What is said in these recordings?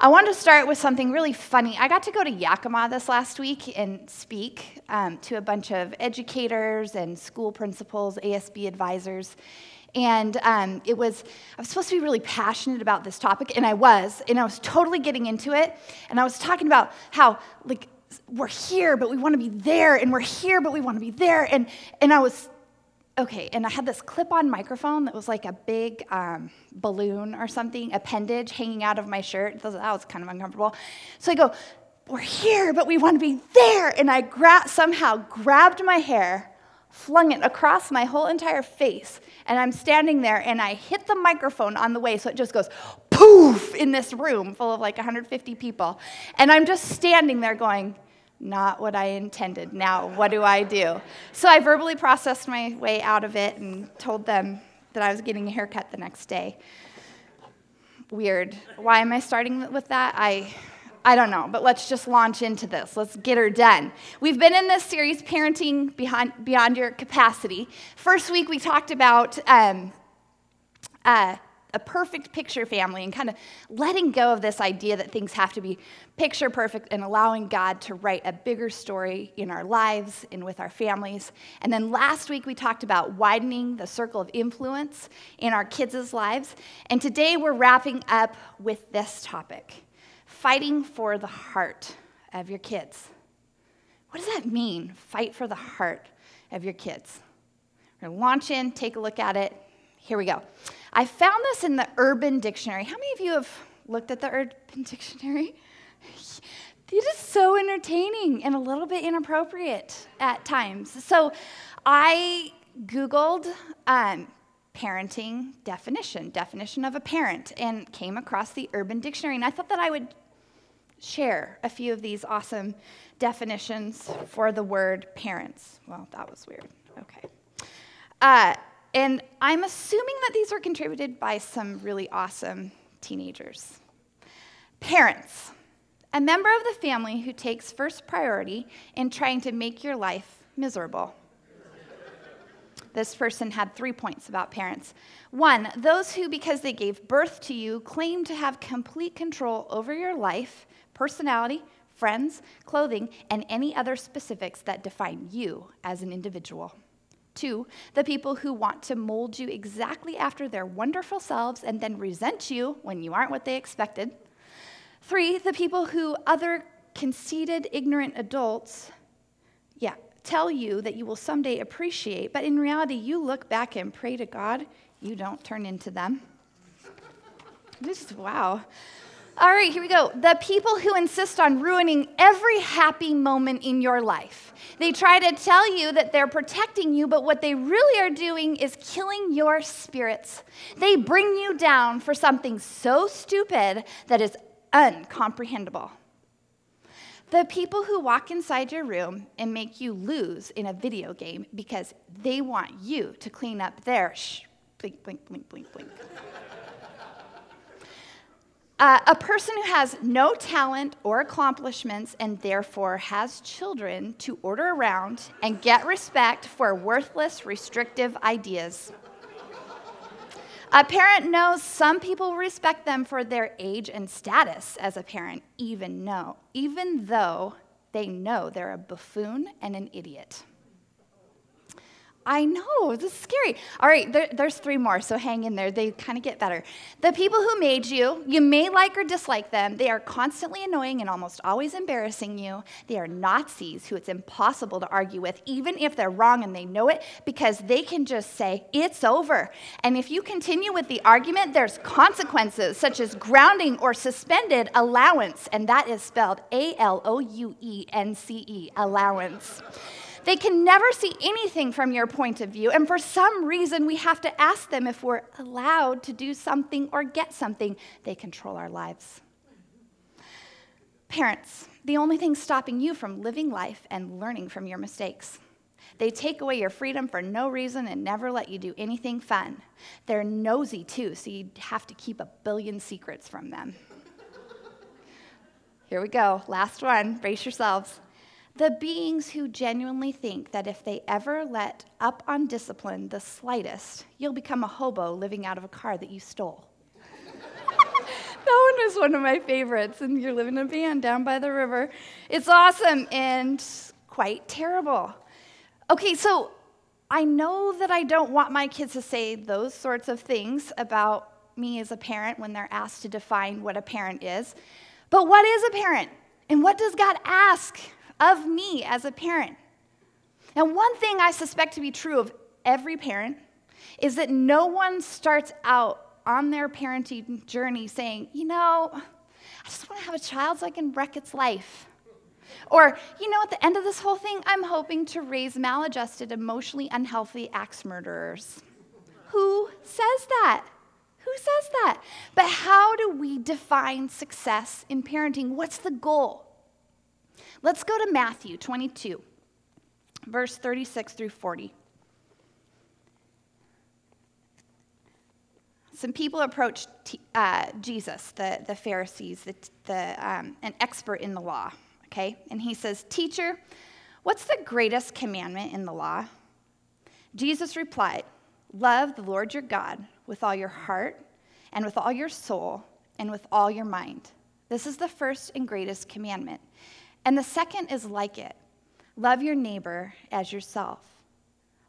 I wanted to start with something really funny. I got to go to Yakima this last week and speak to a bunch of educators and school principals, ASB advisors. And I was supposed to be really passionate about this topic, and I was totally getting into it. And I was talking about how, like, we're here, but we want to be there, and we're here, but we want to be there. And I was, okay, and I had this clip-on microphone that was like a big balloon or something, appendage hanging out of my shirt. That was kind of uncomfortable. So I go, we're here, but we want to be there. And I somehow grabbed my hair, flung it across my whole entire face, and I'm standing there, and I hit the microphone on the way, so it just goes poof in this room full of like 150 people. And I'm just standing there going, not what I intended. Now, what do I do? So I verbally processed my way out of it and told them that I was getting a haircut the next day. Weird. Why am I starting with that? I don't know, but let's just launch into this. Let's get her done. We've been in this series, Parenting Beyond Your Capacity. First week, we talked about a perfect picture family and kind of letting go of this idea that things have to be picture perfect and allowing God to write a bigger story in our lives and with our families. And then last week, we talked about widening the circle of influence in our kids' lives. And today, we're wrapping up with this topic. Fighting for the heart of your kids. What does that mean, fight for the heart of your kids? We're going to launch in, take a look at it. Here we go. I found this in the Urban Dictionary. How many of you have looked at the Urban Dictionary? It is so entertaining and a little bit inappropriate at times. So I Googled parenting definition of a parent, and came across the Urban Dictionary. And I thought that I would share a few of these awesome definitions for the word parents. Well, that was weird. Okay. And I'm assuming that these were contributed by some really awesome teenagers. Parents, a member of the family who takes first priority in trying to make your life miserable. This person had 3 points about parents. 1, those who, because they gave birth to you, claim to have complete control over your life, personality, friends, clothing, and any other specifics that define you as an individual. 2, the people who want to mold you exactly after their wonderful selves and then resent you when you aren't what they expected. 3, the people who other conceited, ignorant adults, tell you that you will someday appreciate, but in reality, you look back and pray to God you don't turn into them. Wow. All right, here we go. The people who insist on ruining every happy moment in your life. They try to tell you that they're protecting you, but what they really are doing is killing your spirits. They bring you down for something so stupid that is incomprehensible. The people who walk inside your room and make you lose in a video game because they want you to clean up their blink, blink, blink, blink, blink. A person who has no talent or accomplishments and therefore has children to order around and get respect for worthless, restrictive ideas. A parent knows some people respect them for their age and status as a parent, even though they know they're a buffoon and an idiot. I know, this is scary. All right, there's 3 more, so hang in there. They kind of get better. The people who made you, you may like or dislike them. They are constantly annoying and almost always embarrassing you. They are Nazis who it's impossible to argue with, even if they're wrong and they know it, because they can just say, it's over. And if you continue with the argument, there's consequences, such as grounding or suspended allowance, and that is spelled ALOUENCE, allowance. They can never see anything from your point of view, and for some reason, we have to ask them if we're allowed to do something or get something. They control our lives. Parents, the only thing stopping you from living life and learning from your mistakes. They take away your freedom for no reason and never let you do anything fun. They're nosy, too, so you have to keep a billion secrets from them. Here we go. Last one. Brace yourselves. The beings who genuinely think that if they ever let up on discipline the slightest, you'll become a hobo living out of a car that you stole. That one is one of my favorites, and you're living in a van down by the river. It's awesome and quite terrible. Okay, so I know that I don't want my kids to say those sorts of things about me as a parent when they're asked to define what a parent is. But what is a parent? And what does God ask of me as a parent? Now, one thing I suspect to be true of every parent is that no one starts out on their parenting journey saying, I just want to have a child so I can wreck its life. Or, at the end of this whole thing, I'm hoping to raise maladjusted, emotionally unhealthy axe murderers. Who says that? Who says that? But how do we define success in parenting? What's the goal? Let's go to Matthew 22, verse 36 through 40. Some people approached Jesus, the Pharisees, an expert in the law, okay? And he says, "Teacher, what's the greatest commandment in the law?" Jesus replied, "Love the Lord your God with all your heart and with all your soul and with all your mind. This is the first and greatest commandment. And the second is like it. Love your neighbor as yourself.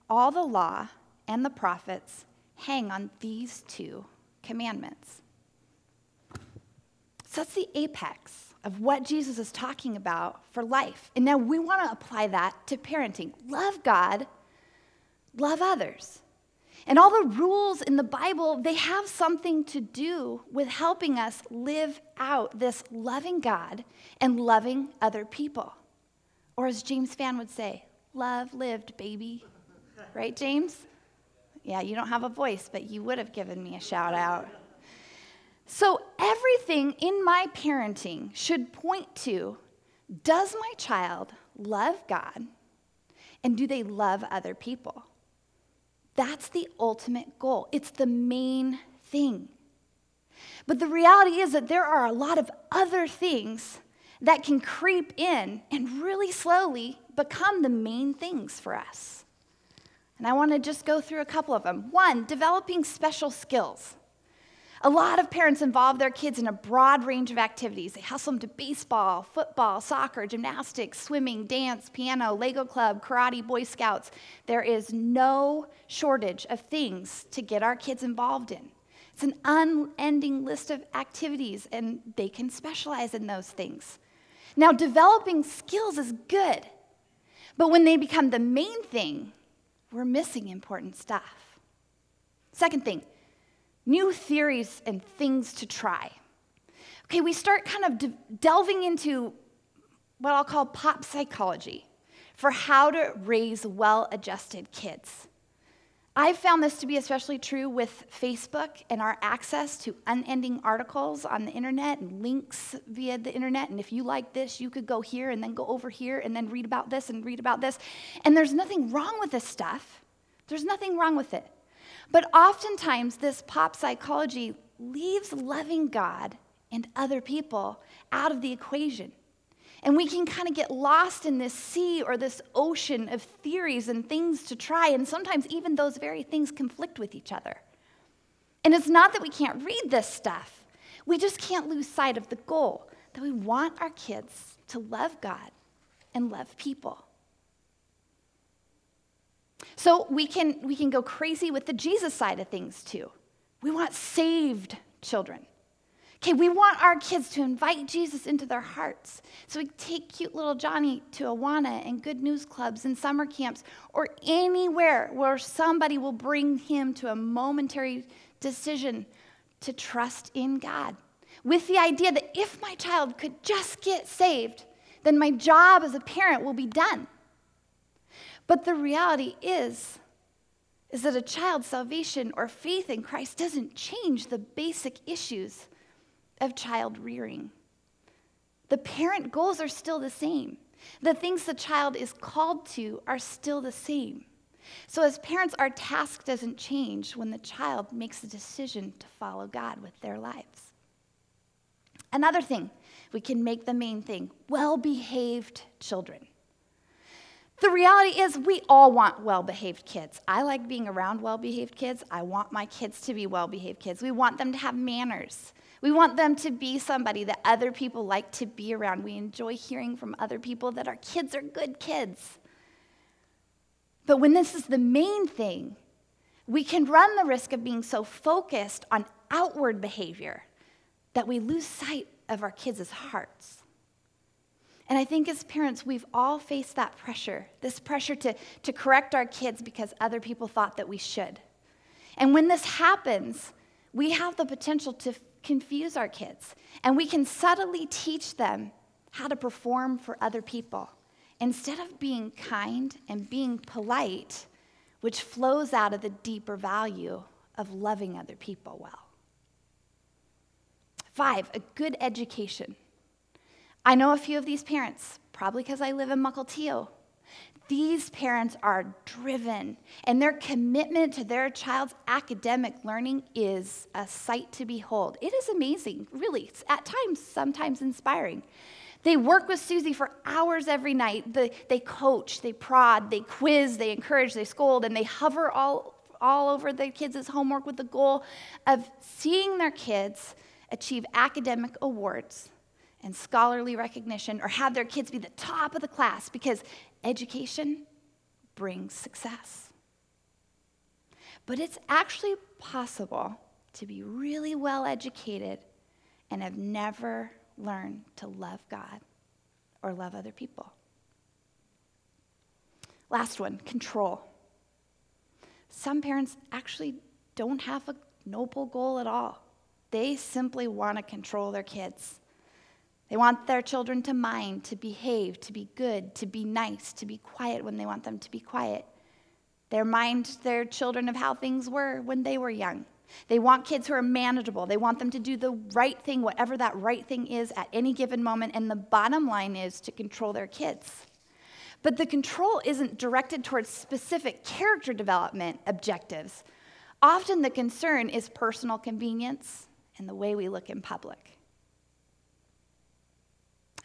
All the law and the prophets hang on these two commandments." So that's the apex of what Jesus is talking about for life. And now we want to apply that to parenting. Love God, love others. And all the rules in the Bible, they have something to do with helping us live out this loving God and loving other people. Or as James Fan would say, love lived, baby. Right, James? Yeah, you don't have a voice, but you would have given me a shout out. So everything in my parenting should point to, does my child love God and do they love other people? That's the ultimate goal. It's the main thing. But the reality is that there are a lot of other things that can creep in and really slowly become the main things for us. And I want to just go through a couple of them. One, developing special skills. A lot of parents involve their kids in a broad range of activities. They hustle them to baseball, football, soccer, gymnastics, swimming, dance, piano, Lego club, karate, Boy Scouts. There is no shortage of things to get our kids involved in. It's an unending list of activities, and they can specialize in those things. Now, developing skills is good, but when they become the main thing, we're missing important stuff. Second thing, new theories and things to try. Okay, we start kind of delving into what I'll call pop psychology for how to raise well-adjusted kids. I've found this to be especially true with Facebook and our access to unending articles on the internet and links via the internet. And if you like this, you could go here and then go over here and then read about this and read about this. And there's nothing wrong with this stuff. There's nothing wrong with it. But oftentimes, this pop psychology leaves loving God and other people out of the equation. And we can kind of get lost in this sea or this ocean of theories and things to try, and sometimes even those very things conflict with each other. And it's not that we can't read this stuff. We just can't lose sight of the goal, that we want our kids to love God and love people. So we can go crazy with the Jesus side of things too. We want saved children. Okay, we want our kids to invite Jesus into their hearts. So we take cute little Johnny to Awana and Good News Clubs and summer camps or anywhere where somebody will bring him to a momentary decision to trust in God, with the idea that if my child could just get saved, then my job as a parent will be done. But the reality is that a child's salvation or faith in Christ doesn't change the basic issues of child rearing. The parent goals are still the same. The things the child is called to are still the same. So as parents, our task doesn't change when the child makes the decision to follow God with their lives. Another thing, we can make the main thing, well-behaved children. The reality is we all want well-behaved kids. I like being around well-behaved kids. I want my kids to be well-behaved kids. We want them to have manners. We want them to be somebody that other people like to be around. We enjoy hearing from other people that our kids are good kids. But when this is the main thing, we can run the risk of being so focused on outward behavior that we lose sight of our kids' hearts. And I think as parents, we've all faced that pressure, this pressure to correct our kids because other people thought that we should. And when this happens, we have the potential to confuse our kids, and we can subtly teach them how to perform for other people instead of being kind and being polite, which flows out of the deeper value of loving other people well. 5, a good education. I know a few of these parents, probably because I live in Mukilteo. These parents are driven, and their commitment to their child's academic learning is a sight to behold. It is amazing, really. It's at times, sometimes inspiring. They work with Susie for hours every night. They coach, they prod, they quiz, they encourage, they scold, and they hover all over their kids' homework with the goal of seeing their kids achieve academic awards and scholarly recognition, or have their kids be the top of the class, because education brings success. But it's actually possible to be really well educated and have never learned to love God or love other people. Last one, control. Some parents actually don't have a noble goal at all. They simply want to control their kids. They want their children to mind, to behave, to be good, to be nice, to be quiet when they want them to be quiet. They remind their children of how things were when they were young. They want kids who are manageable. They want them to do the right thing, whatever that right thing is at any given moment. And the bottom line is to control their kids. But the control isn't directed towards specific character development objectives. Often the concern is personal convenience and the way we look in public.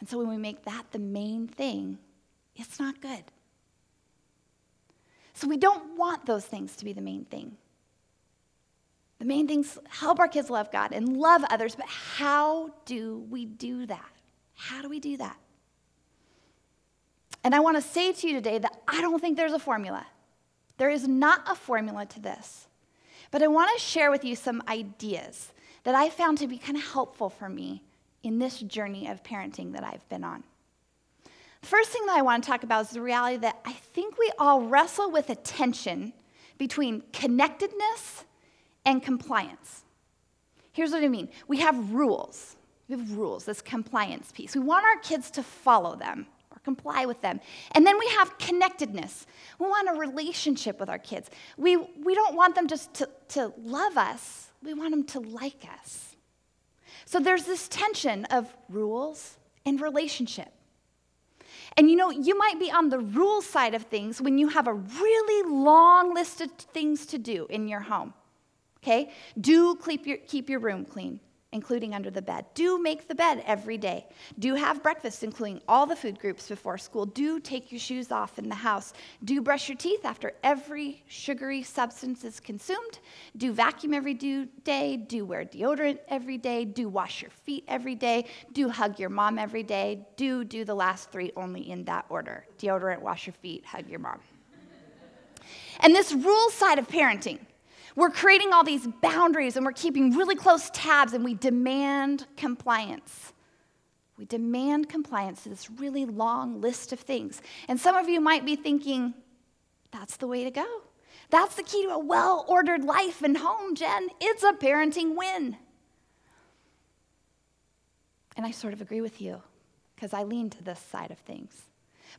And so when we make that the main thing, it's not good. So we don't want those things to be the main thing. The main things help our kids love God and love others, but how do we do that? How do we do that? And I want to say to you today that I don't think there's a formula. There is not a formula to this. But I want to share with you some ideas that I found to be kind of helpful for me in this journey of parenting that I've been on. The first thing that I want to talk about is the reality that I think we all wrestle with a tension between connectedness and compliance. Here's what I mean. We have rules. We have rules, this compliance piece. We want our kids to follow them or comply with them. And then we have connectedness. We want a relationship with our kids. We don't want them just to love us. We want them to like us. So there's this tension of rules and relationship. And you might be on the rules side of things when you have a really long list of things to do in your home. Okay? Do keep your room clean, including under the bed. Do make the bed every day. Do have breakfast, including all the food groups before school. Do take your shoes off in the house. Do brush your teeth after every sugary substance is consumed. Do vacuum every day. Do wear deodorant every day. Do wash your feet every day. Do hug your mom every day. Do the last 3 only in that order. Deodorant, wash your feet, hug your mom. And this rule side of parenting, we're creating all these boundaries and we're keeping really close tabs and we demand compliance. We demand compliance to this really long list of things. And some of you might be thinking, that's the way to go. That's the key to a well-ordered life and home, Jen. It's a parenting win. And I sort of agree with you because I lean to this side of things.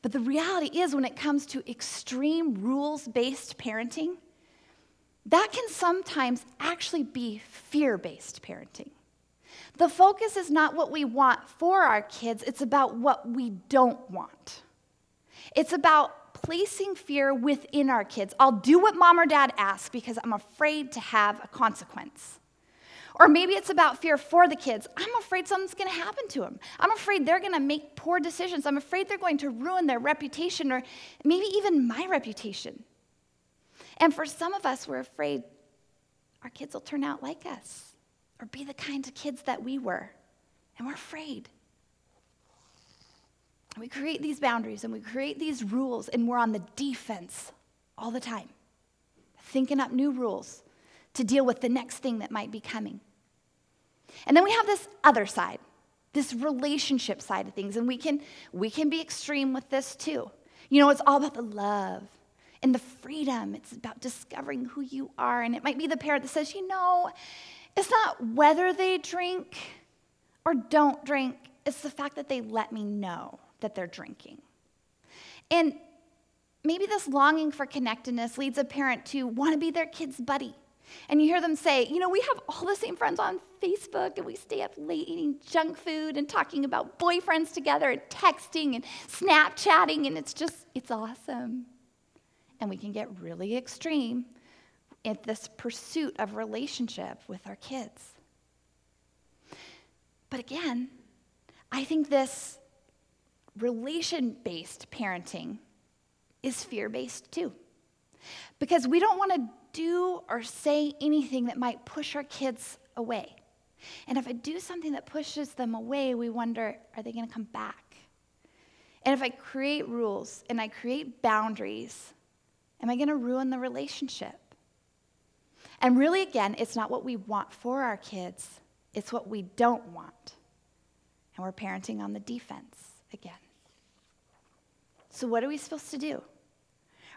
But the reality is when it comes to extreme rules-based parenting, that can sometimes actually be fear-based parenting. The focus is not what we want for our kids, it's about what we don't want. It's about placing fear within our kids. I'll do what mom or dad asks because I'm afraid to have a consequence. Or maybe it's about fear for the kids. I'm afraid something's going to happen to them. I'm afraid they're going to make poor decisions. I'm afraid they're going to ruin their reputation or maybe even my reputation. And for some of us, we're afraid our kids will turn out like us. or be the kinds of kids that we were. And we're afraid. And we create these boundaries and we create these rules, and we're on the defense all the time, thinking up new rules to deal with the next thing that might be coming. And then we have this other side, this relationship side of things, and we can be extreme with this too. You know, it's all about the love and the freedom. It's about discovering who you are. And it might be the parent that says, you know, it's not whether they drink or don't drink. It's the fact that they let me know that they're drinking. And maybe this longing for connectedness leads a parent to want to be their kid's buddy. And you hear them say, you know, we have all the same friends on Facebook, and we stay up late eating junk food and talking about boyfriends together and texting and Snapchatting, and it's awesome. And we can get really extreme in this pursuit of relationship with our kids. But again, I think this relation-based parenting is fear-based too. Because we don't want to do or say anything that might push our kids away. And if I do something that pushes them away, we wonder, are they going to come back? And if I create rules and I create boundaries, am I going to ruin the relationship? And really, again, it's not what we want for our kids. It's what we don't want. And we're parenting on the defense again. So what are we supposed to do? Are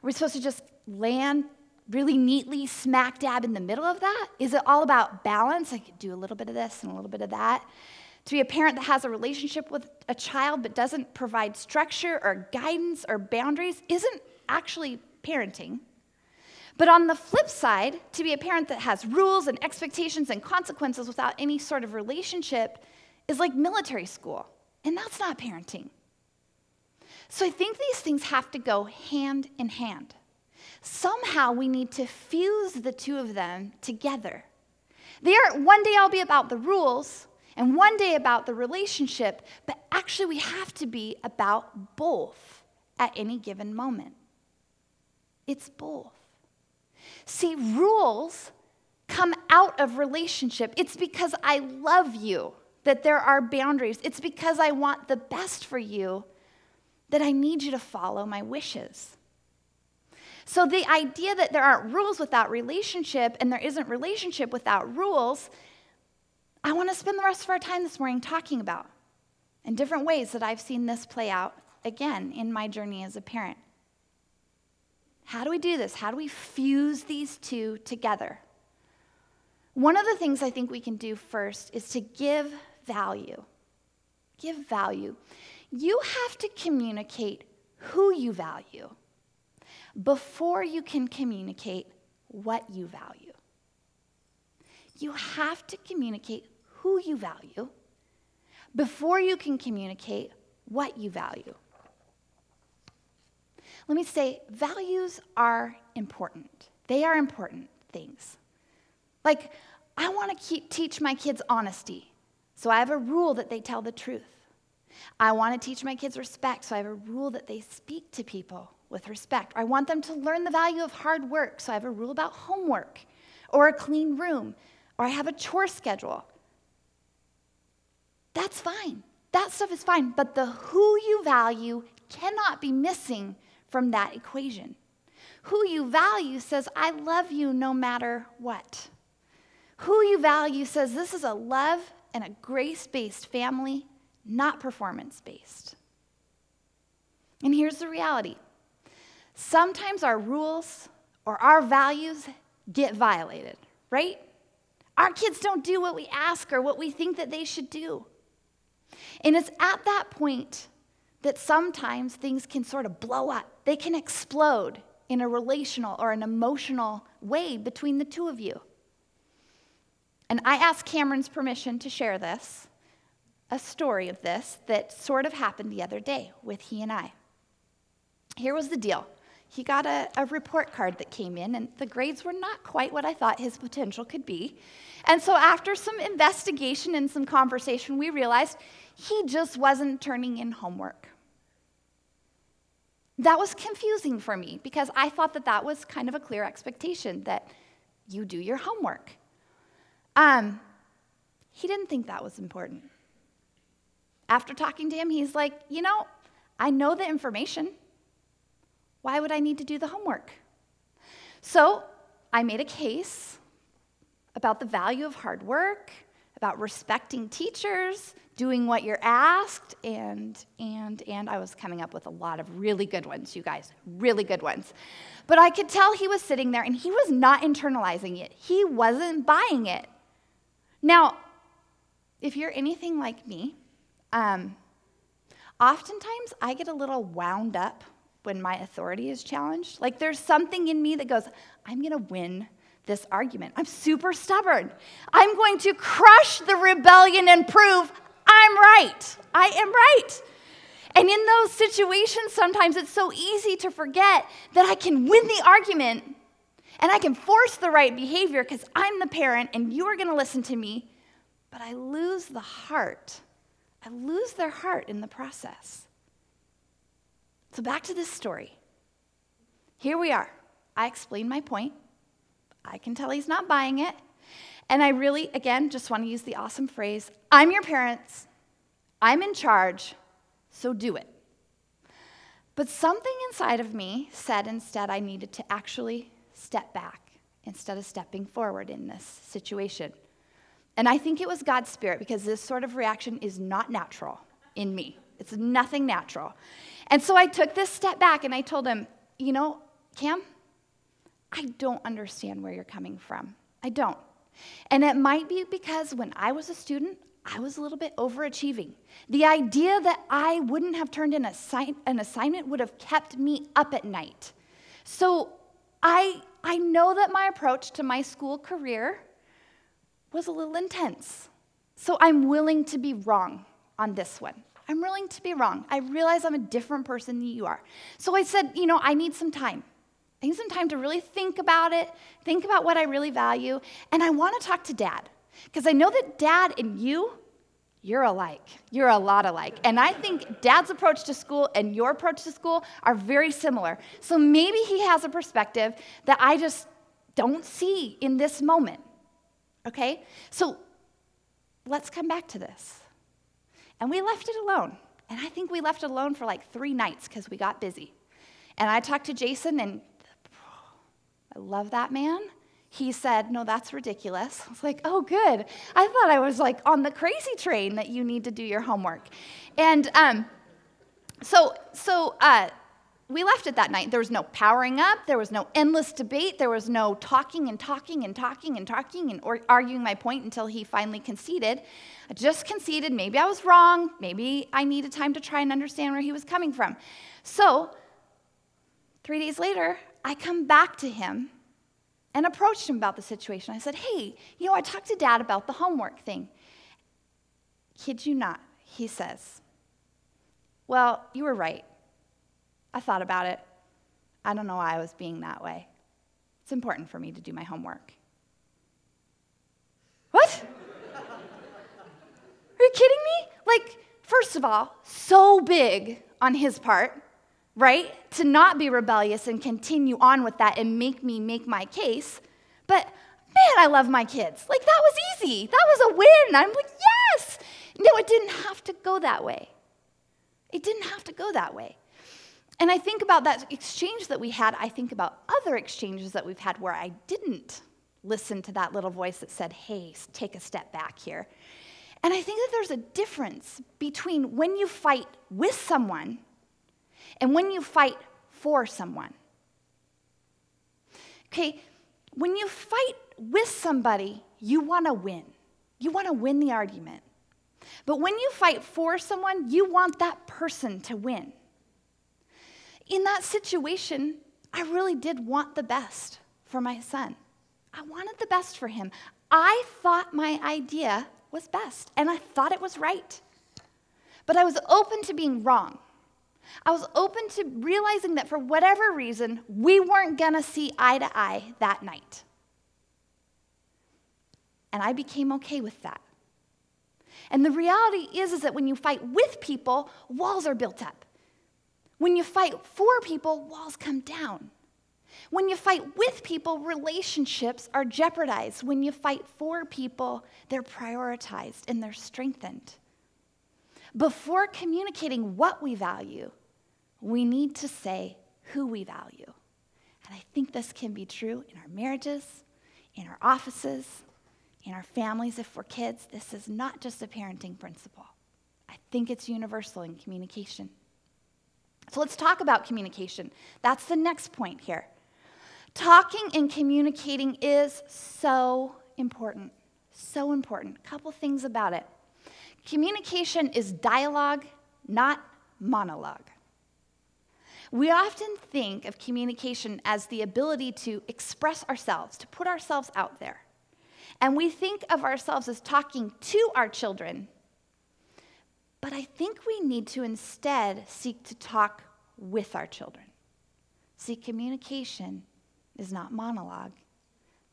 we supposed to just land really neatly smack dab in the middle of that? Is it all about balance? I could do a little bit of this and a little bit of that. To be a parent that has a relationship with a child but doesn't provide structure or guidance or boundaries isn't actually parenting. But on the flip side, to be a parent that has rules and expectations and consequences without any sort of relationship is like military school, and that's not parenting. So I think these things have to go hand in hand. Somehow we need to fuse the two of them together. One day I'll be about the rules, and one day about the relationship, but actually we have to be about both at any given moment. It's both. See, rules come out of relationship. It's because I love you that there are boundaries. It's because I want the best for you that I need you to follow my wishes. So the idea that there aren't rules without relationship and there isn't relationship without rules, I want to spend the rest of our time this morning talking about in different ways that I've seen this play out again in my journey as a parent. How do we do this? How do we fuse these two together? One of the things I think we can do first is to give value. Give value. You have to communicate who you value before you can communicate what you value. You have to communicate who you value before you can communicate what you value. Let me say, values are important. They are important things. Like, I want to teach my kids honesty, so I have a rule that they tell the truth. I want to teach my kids respect, so I have a rule that they speak to people with respect. I want them to learn the value of hard work, so I have a rule about homework or a clean room, or I have a chore schedule. That's fine. That stuff is fine, but the who you value cannot be missing from that equation. Who you value says, I love you no matter what. Who you value says, this is a love and a grace-based family, not performance-based. And here's the reality. Sometimes our rules or our values get violated, right? Our kids don't do what we ask or what we think that they should do. And it's at that point that sometimes things can sort of blow up. They can explode in a relational or an emotional way between the two of you. And I asked Cameron's permission to share this, a story of this that sort of happened the other day with he and I. Here was the deal. He got a report card that came in, and the grades were not quite what I thought his potential could be. And so after some investigation and some conversation, we realized he just wasn't turning in homework. That was confusing for me because I thought that that was kind of a clear expectation that you do your homework. he didn't think that was important. After talking to him, he's like, I know the information. Why would I need to do the homework? So I made a case about the value of hard work, about respecting teachers, doing what you're asked, and I was coming up with a lot of really good ones, you guys, really good ones. But I could tell he was sitting there, and he was not internalizing it. He wasn't buying it. Now, if you're anything like me, oftentimes I get a little wound up when my authority is challenged. Like there's something in me that goes, I'm going to win this argument. I'm super stubborn. I'm going to crush the rebellion and prove I'm right. I am right. And in those situations, sometimes it's so easy to forget that I can win the argument and I can force the right behavior because I'm the parent and you are going to listen to me, but I lose the heart. I lose their heart in the process. So back to this story. Here we are. I explained my point. I can tell he's not buying it. And I really, again, just want to use the awesome phrase, I'm your parents, I'm in charge, so do it. But something inside of me said instead I needed to actually step back instead of stepping forward in this situation. And I think it was God's Spirit because this sort of reaction is not natural in me. It's nothing natural. And so I took this step back and I told him, Cam, I don't understand where you're coming from. I don't. And it might be because when I was a student, I was a little bit overachieving. The idea that I wouldn't have turned in an assignment would have kept me up at night. So I know that my approach to my school career was a little intense. So I'm willing to be wrong on this one. I'm willing to be wrong. I realize I'm a different person than you are. So I said, I need some time. I need some time to really think about it, think about what I really value, and I want to talk to Dad. Because I know that Dad and you're alike. You're a lot alike. And I think Dad's approach to school and your approach to school are very similar. So maybe he has a perspective that I just don't see in this moment. Okay? So let's come back to this. And we left it alone. And I think we left it alone for like 3 nights because we got busy. And I talked to Jason, and I love that man. He said, no, that's ridiculous. I was like, oh, good. I thought I was like on the crazy train that you need to do your homework. And so we left it that night. There was no powering up. There was no endless debate. There was no talking and arguing my point until he finally conceded. I just conceded. Maybe I was wrong. Maybe I needed time to try and understand where he was coming from. So 3 days later, I come back to him and approached him about the situation. I said, hey, I talked to Dad about the homework thing. Kid you not, he says, well, you were right. I thought about it. I don't know why I was being that way. It's important for me to do my homework. What? Are you kidding me? Like, first of all, so big on his part, right? To not be rebellious and continue on with that and make me make my case. But, man, I love my kids. Like, that was easy. That was a win. I'm like, yes. No, it didn't have to go that way. It didn't have to go that way. And I think about that exchange that we had. I think about other exchanges that we've had where I didn't listen to that little voice that said, hey, take a step back here. And I think that there's a difference between when you fight with someone and when you fight for someone. Okay, when you fight with somebody, you want to win. You want to win the argument. But when you fight for someone, you want that person to win. In that situation, I really did want the best for my son. I wanted the best for him. I thought my idea was best, and I thought it was right. But I was open to being wrong. I was open to realizing that for whatever reason, we weren't going to see eye to eye that night. And I became okay with that. And the reality is that when you fight with people, walls are built up. When you fight for people, walls come down. When you fight with people, relationships are jeopardized. When you fight for people, they're prioritized and they're strengthened. Before communicating what we value, we need to say who we value. And I think this can be true in our marriages, in our offices, in our families if we're kids. This is not just a parenting principle. I think it's universal in communication. So let's talk about communication. That's the next point here. Talking and communicating is so important. So important. A couple things about it. Communication is dialogue, not monologue. We often think of communication as the ability to express ourselves, to put ourselves out there. And we think of ourselves as talking to our children. But I think we need to instead seek to talk with our children. See, communication is not monologue,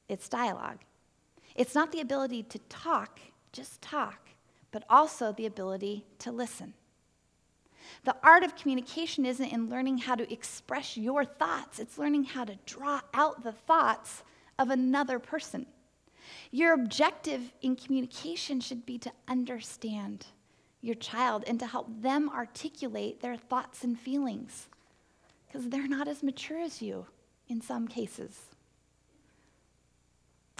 it's dialogue. It's not the ability to talk, just talk, but also the ability to listen. The art of communication isn't in learning how to express your thoughts. It's learning how to draw out the thoughts of another person. Your objective in communication should be to understand your child and to help them articulate their thoughts and feelings, because they're not as mature as you in some cases.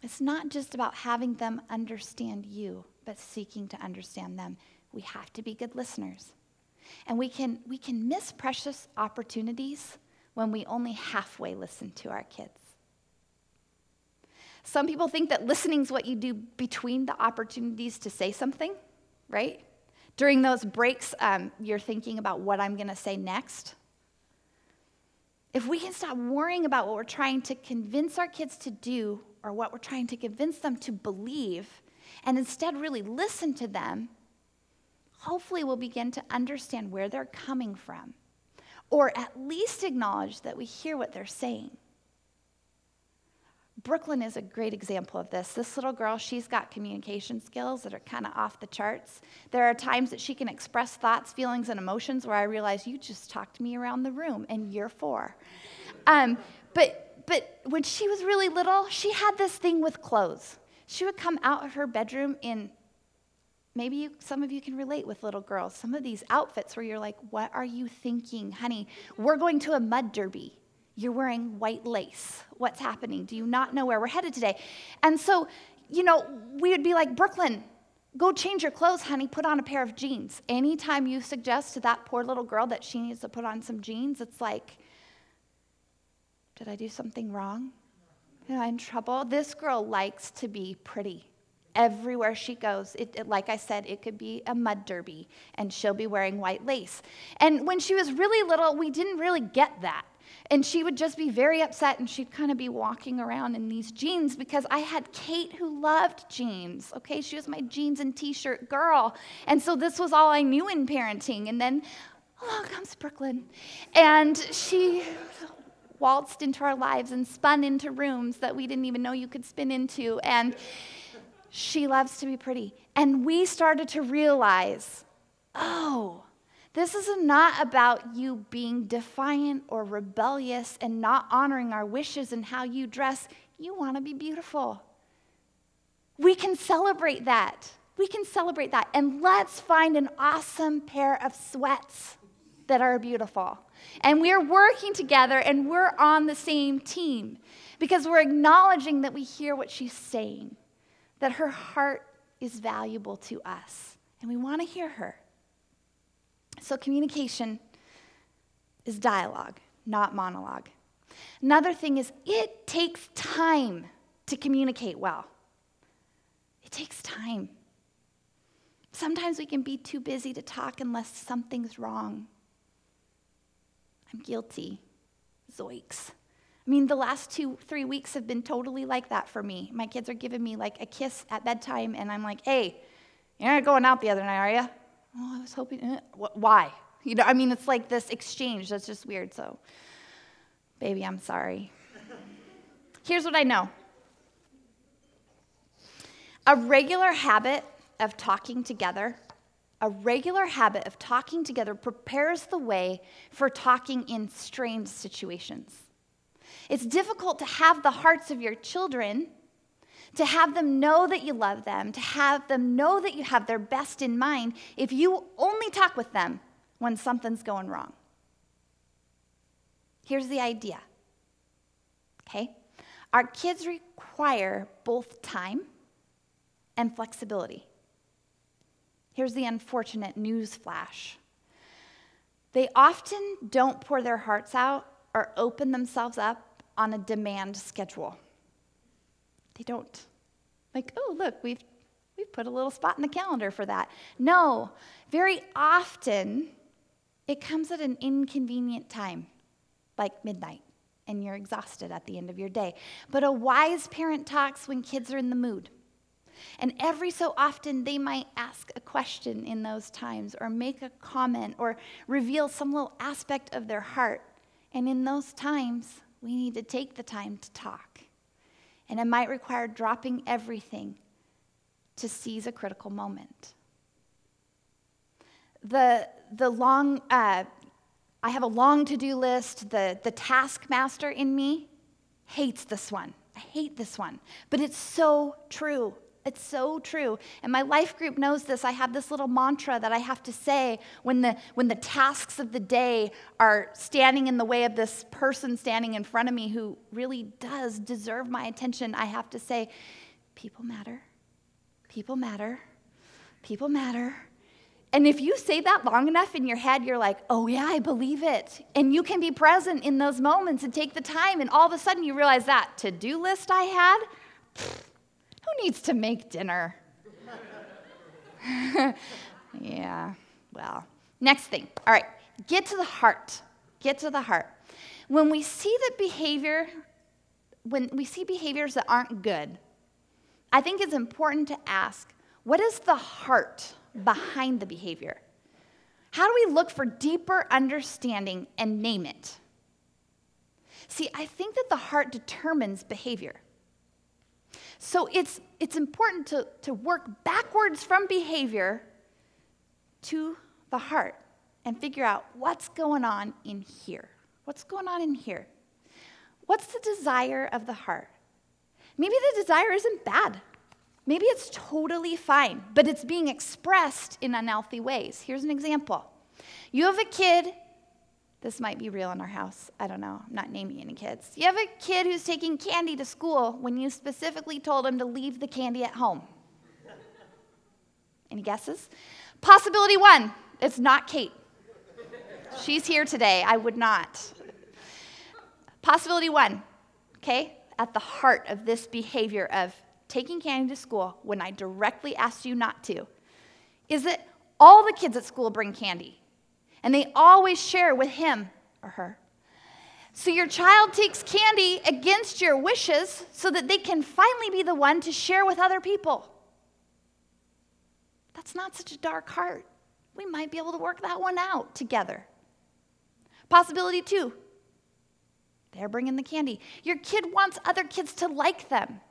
It's not just about having them understand you, but seeking to understand them. We have to be good listeners. And we can miss precious opportunities when we only halfway listen to our kids. Some people think that listening is what you do between the opportunities to say something, right? During those breaks, you're thinking about what I'm going to say next. If we can stop worrying about what we're trying to convince our kids to do or what we're trying to convince them to believe, and instead really listen to them, hopefully we'll begin to understand where they're coming from, or at least acknowledge that we hear what they're saying. Brooklyn is a great example of this. This little girl, she's got communication skills that are kind of off the charts. There are times that she can express thoughts, feelings, and emotions where I realize you just talked me around the room and you're 4. But when she was really little, she had this thing with clothes. She would come out of her bedroom in, maybe some of you can relate with little girls, some of these outfits where you're like, what are you thinking, honey? We're going to a mud derby. You're wearing white lace. What's happening? Do you not know where we're headed today? And so, we would be like, Brooklyn, go change your clothes, honey. Put on a pair of jeans. Anytime you suggest to that poor little girl that she needs to put on some jeans, it's like, did I do something wrong? Am I in trouble? This girl likes to be pretty. Everywhere she goes, like I said, it could be a mud derby, and she'll be wearing white lace. And when she was really little, we didn't really get that. And she would just be very upset, and she'd kind of be walking around in these jeans because I had Kate who loved jeans, okay? She was my jeans and T-shirt girl. And so this was all I knew in parenting. And then along comes Brooklyn, and she waltzed into our lives and spun into rooms that we didn't even know you could spin into. And she loves to be pretty. And we started to realize, oh, this is not about you being defiant or rebellious and not honoring our wishes and how you dress. You want to be beautiful. We can celebrate that. We can celebrate that. And let's find an awesome pair of sweats that are beautiful. And we're working together and we're on the same team because we're acknowledging that we hear what she's saying, that her heart is valuable to us, and we want to hear her. So communication is dialogue, not monologue. Another thing is it takes time to communicate well. It takes time. Sometimes we can be too busy to talk unless something's wrong. I'm guilty. Zoinks. I mean, the last 2-3 weeks have been totally like that for me. My kids are giving me like a kiss at bedtime, and I'm like, hey, you're not going out the other night, are you? Oh, I was hoping, why? It's like this exchange that's just weird. So, baby, I'm sorry. Here's what I know. A regular habit of talking together prepares the way for talking in strange situations. It's difficult to have the hearts of your children, to have them know that you love them, to have them know that you have their best in mind if you only talk with them when something's going wrong. Here's the idea, okay? Our kids require both time and flexibility. Here's the unfortunate news flash. They often don't pour their hearts out or open themselves up on a demand schedule. They don't. Like, oh, look, we've put a little spot in the calendar for that. No, very often it comes at an inconvenient time, like midnight, and you're exhausted at the end of your day. But a wise parent talks when kids are in the mood. And every so often, they might ask a question in those times or make a comment or reveal some little aspect of their heart. And in those times, we need to take the time to talk. And it might require dropping everything to seize a critical moment. I have a long to-do list. The taskmaster in me hates this one. I hate this one. But it's so true. It's so true. And my life group knows this. I have this little mantra that I have to say when the tasks of the day are standing in the way of this person standing in front of me who really does deserve my attention. I have to say, people matter. People matter. People matter. And if you say that long enough in your head, you're like, oh yeah, I believe it. And you can be present in those moments and take the time, and all of a sudden you realize that to-do list I had, who needs to make dinner? Yeah, well, next thing. All right, get to the heart. Get to the heart. When we see behaviors that aren't good, I think it's important to ask, what is the heart behind the behavior? How do we look for deeper understanding and name it? See, I think that the heart determines behavior. So it's important to work backwards from behavior to the heart and figure out what's going on in here. What's going on in here? What's the desire of the heart? Maybe the desire isn't bad. Maybe it's totally fine, but it's being expressed in unhealthy ways. Here's an example. You have a kid. This might be real in our house. I don't know. I'm not naming any kids. You have a kid who's taking candy to school when you specifically told him to leave the candy at home. Any guesses? Possibility one, it's not Kate. She's here today. I would not. Possibility one, okay, at the heart of this behavior of taking candy to school when I directly asked you not to, is that all the kids at school bring candy. And they always share with him or her. So your child takes candy against your wishes so that they can finally be the one to share with other people. That's not such a dark heart. We might be able to work that one out together. Possibility two, they're bringing the candy. Your kid wants other kids to like them,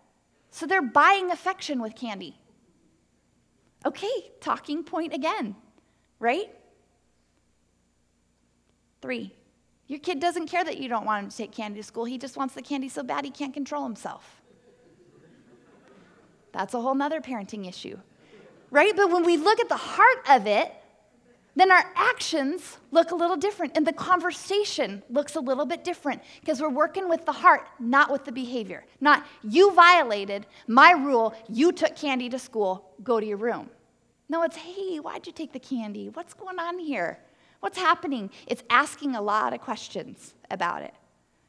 so they're buying affection with candy. Okay, talking point again, right? 3, your kid doesn't care that you don't want him to take candy to school. He just wants the candy so bad he can't control himself. That's a whole nother parenting issue, right? But when we look at the heart of it, then our actions look a little different, and the conversation looks a little bit different because we're working with the heart, not with the behavior. Not, you violated my rule, you took candy to school, go to your room. No, it's, hey, why'd you take the candy? What's going on here? What's happening? It's asking a lot of questions about it.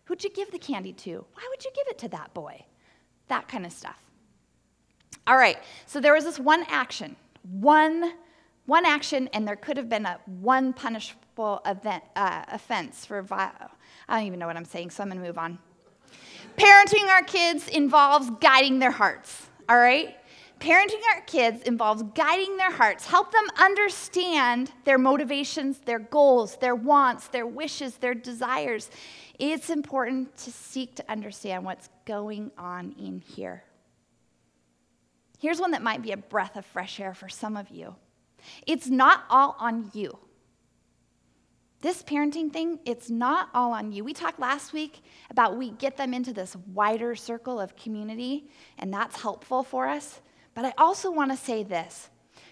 Who'd you give the candy to? Why would you give it to that boy? That kind of stuff. All right, so there was this one action, one action, and there could have been one punishable offense for I don't even know what I'm saying, so I'm going to move on. Parenting our kids involves guiding their hearts, all right? Parenting our kids involves guiding their hearts. Help them understand their motivations, their goals, their wants, their wishes, their desires. It's important to seek to understand what's going on in here. Here's one that might be a breath of fresh air for some of you. It's not all on you. this parenting thing, it's not all on you. We talked last week about we get them into this wider circle of community, and that's helpful for us. But I also want to say this.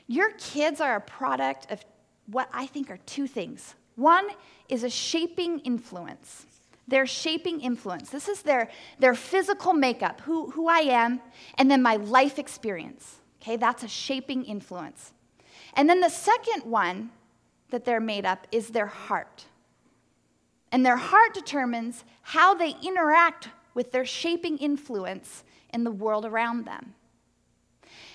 Your kids are a product of what I think are two things. One is a shaping influence. Their shaping influence. This is their physical makeup, who I am, and then my life experience. Okay, that's a shaping influence. And then the second one that they're made up is their heart. And their heart determines how they interact with their shaping influence in the world around them.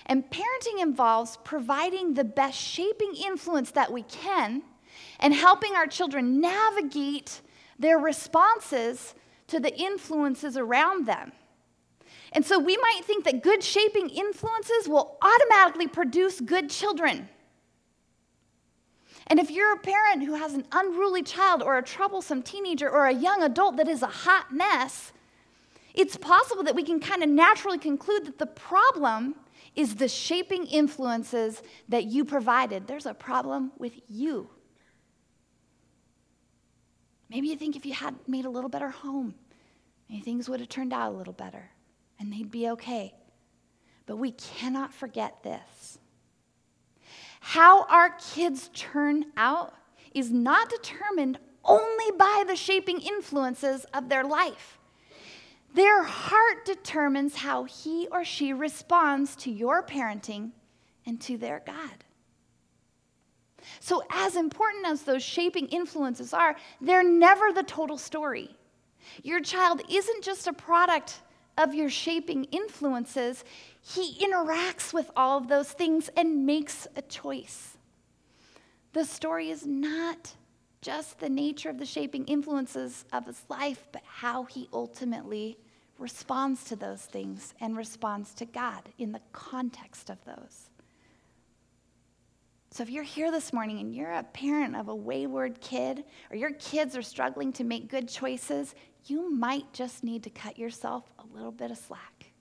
And parenting involves providing the best shaping influence that we can and helping our children navigate their responses to the influences around them. And so we might think that good shaping influences will automatically produce good children. And if you're a parent who has an unruly child or a troublesome teenager or a young adult that is a hot mess, it's possible that we can kind of naturally conclude that the problem is the shaping influences that you provided. There's a problem with you. Maybe you think if you had made a little better home, maybe things would have turned out a little better and they'd be okay. But we cannot forget this. How our kids turn out is not determined only by the shaping influences of their life. Their heart determines how he or she responds to your parenting and to their God. So as important as those shaping influences are, they're never the total story. Your child isn't just a product of your shaping influences. He interacts with all of those things and makes a choice. The story is not just the nature of the shaping influences of his life, but how he ultimately responds to those things and responds to God in the context of those. So if you're here this morning and you're a parent of a wayward kid, or your kids are struggling to make good choices, you might just need to cut yourself a little bit of slack.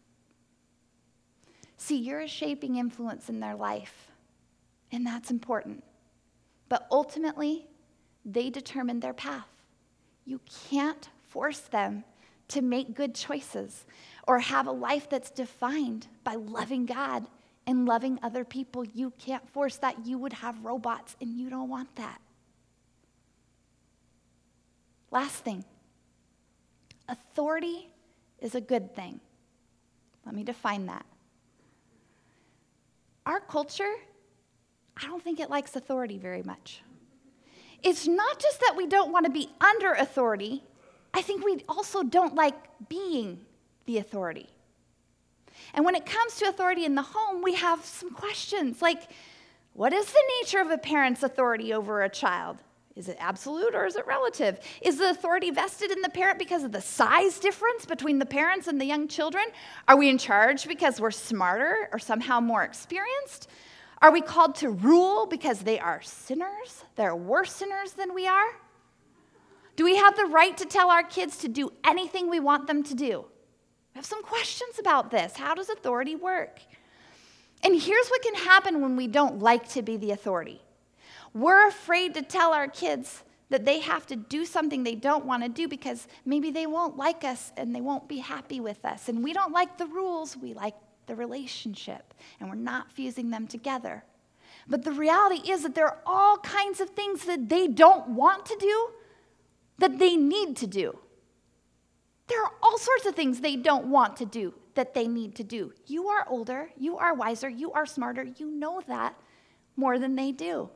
See, you're a shaping influence in their life, and that's important. But ultimately, they determine their path. You can't force them to make good choices or have a life that's defined by loving God and loving other people. You can't force that. You would have robots, and you don't want that. Last thing, authority is a good thing. Let me define that. Our culture, I don't think it likes authority very much. It's not just that we don't want to be under authority. I think we also don't like being the authority. And when it comes to authority in the home, we have some questions like, what is the nature of a parent's authority over a child? Is it absolute or is it relative? Is the authority vested in the parent because of the size difference between the parents and the young children? Are we in charge because we're smarter or somehow more experienced? Are we called to rule because they are sinners? They're worse sinners than we are? Do we have the right to tell our kids to do anything we want them to do? We have some questions about this. How does authority work? And here's what can happen when we don't like to be the authority. We're afraid to tell our kids that they have to do something they don't want to do because maybe they won't like us and they won't be happy with us. And we don't like the rules, we like the relationship, and we're not fusing them together. But the reality is that there are all kinds of things that they don't want to do that they need to do. There are all sorts of things they don't want to do that they need to do. You are older, you are wiser, you are smarter, you know that more than they do.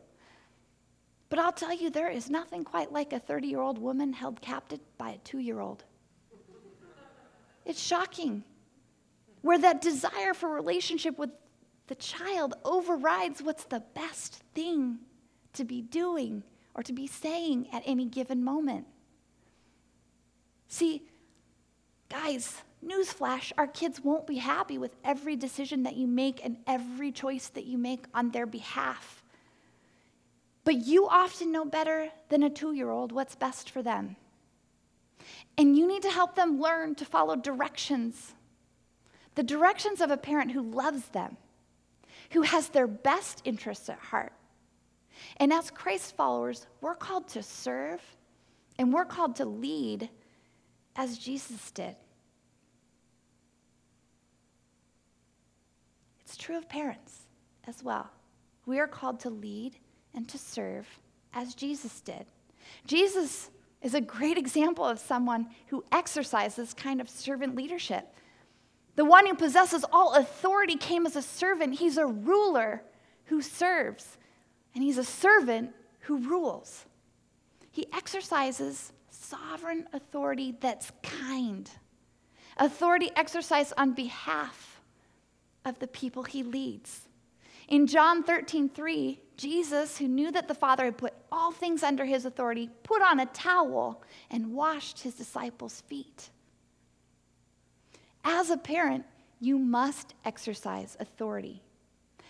But I'll tell you, there is nothing quite like a 30-year-old woman held captive by a 2-year-old. It's shocking. Where that desire for relationship with the child overrides what's the best thing to be doing or to be saying at any given moment. See, guys, newsflash, our kids won't be happy with every decision that you make and every choice that you make on their behalf. But you often know better than a 2-year-old what's best for them. And you need to help them learn to follow directions. The directions of a parent who loves them, who has their best interests at heart, And as Christ followers, we're called to serve and we're called to lead as Jesus did. It's true of parents as well. We are called to lead and to serve as Jesus did. Jesus is a great example of someone who exercises kind of servant leadership. The one who possesses all authority came as a servant. He's a ruler who serves, and he's a servant who rules. He exercises sovereign authority that's kind, authority exercised on behalf of the people he leads. In John 13:3, Jesus, who knew that the Father had put all things under his authority, put on a towel and washed his disciples' feet. As a parent, you must exercise authority,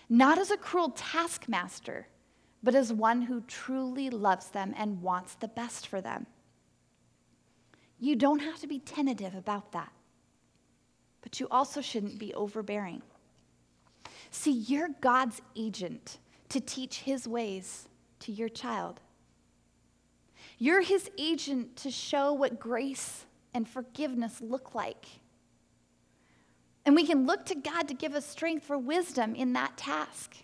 not as a cruel taskmaster, but as one who truly loves them and wants the best for them. You don't have to be tentative about that, but you also shouldn't be overbearing. See, you're God's agent to teach his ways to your child. You're his agent to show what grace and forgiveness look like. And we can look to God to give us strength for wisdom in that task.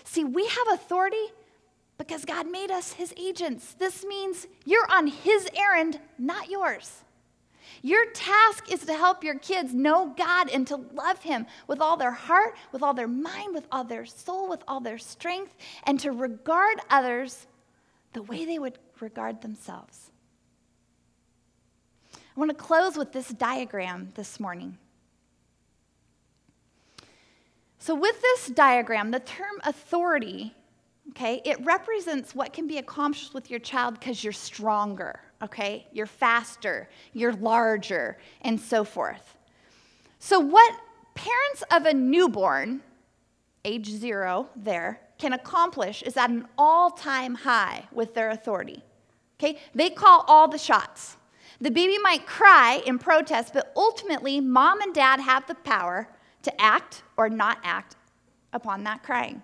See, we have authority because God made us his agents. This means you're on his errand, not yours. Your task is to help your kids know God and to love him with all their heart, with all their mind, with all their soul, with all their strength, and to regard others the way they would regard themselves. I want to close with this diagram this morning. So with this diagram, the term authority, okay, it represents what can be accomplished with your child because you're stronger, okay? You're faster, you're larger, and so forth. So what parents of a newborn, age 0 there, can accomplish is at an all-time high with their authority, okay? They call all the shots. The baby might cry in protest, but ultimately, mom and dad have the power to act or not act upon that crying.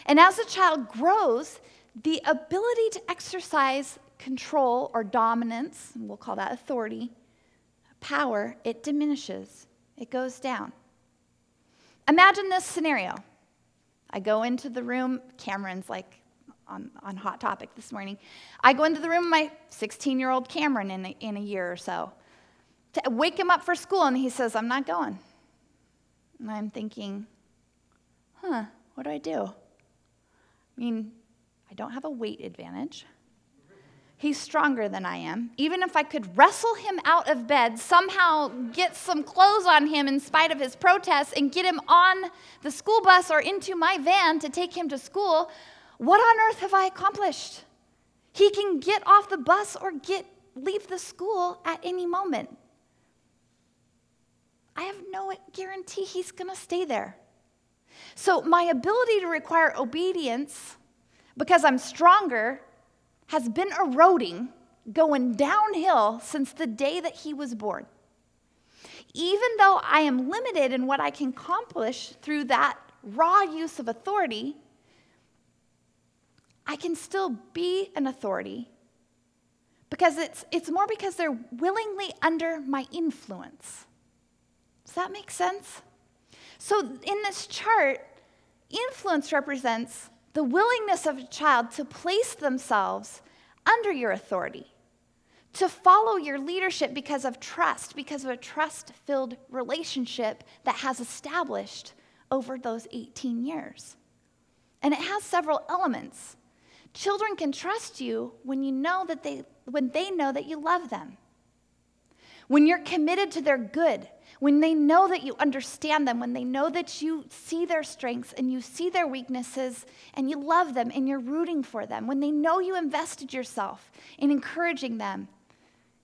And as the child grows, the ability to exercise control or dominance, we'll call that authority, power, it diminishes. It goes down. Imagine this scenario. I go into the room, Cameron's like on Hot Topic this morning. I go into the room with my 16-year-old Cameron in a year or so to wake him up for school, and he says, I'm not going. And I'm thinking, what do I do? I mean, I don't have a weight advantage. He's stronger than I am. Even if I could wrestle him out of bed, somehow get some clothes on him in spite of his protests and get him on the school bus or into my van to take him to school, what on earth have I accomplished? He can get off the bus or leave the school at any moment. I have no guarantee he's going to stay there. So my ability to require obedience, because I'm stronger, has been eroding, going downhill since the day that he was born. Even though I am limited in what I can accomplish through that raw use of authority, I can still be an authority because it's more because they're willingly under my influence. Does that make sense? So in this chart, influence represents the willingness of a child to place themselves under your authority, to follow your leadership because of a trust-filled relationship that has established over those 18 years. And it has several elements. Children can trust you when they know that you love them. When you're committed to their good, when they know that you understand them, when they know that you see their strengths and you see their weaknesses and you love them and you're rooting for them, when they know you invested yourself in encouraging them,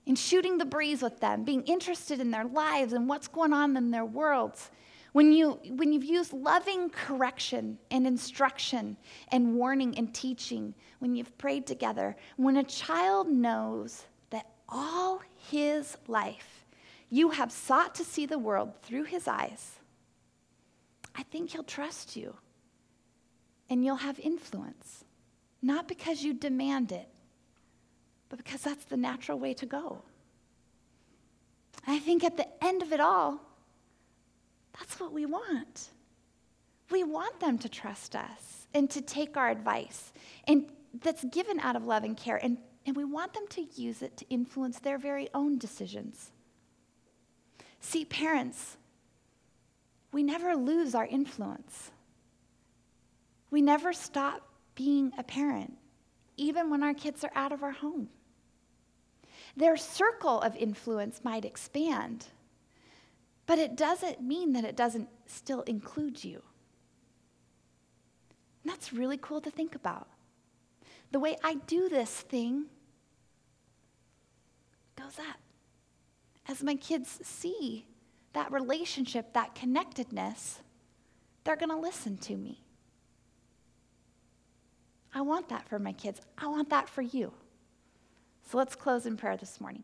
in shooting the breeze with them, being interested in their lives and what's going on in their worlds, when you've used loving correction and instruction and warning and teaching, when you've prayed together, when a child knows that all his life you have sought to see the world through his eyes, I think he'll trust you and you'll have influence. not because you demand it, but because that's the natural way to go. I think at the end of it all, that's what we want. We want them to trust us and to take our advice, and that's given out of love and care, and we want them to use it to influence their very own decisions. See, parents, we never lose our influence. We never stop being a parent, even when our kids are out of our home. Their circle of influence might expand, but it doesn't mean that it doesn't still include you. And that's really cool to think about. The way I do this thing goes up. As my kids see that relationship, that connectedness, they're going to listen to me. I want that for my kids. I want that for you. So let's close in prayer this morning.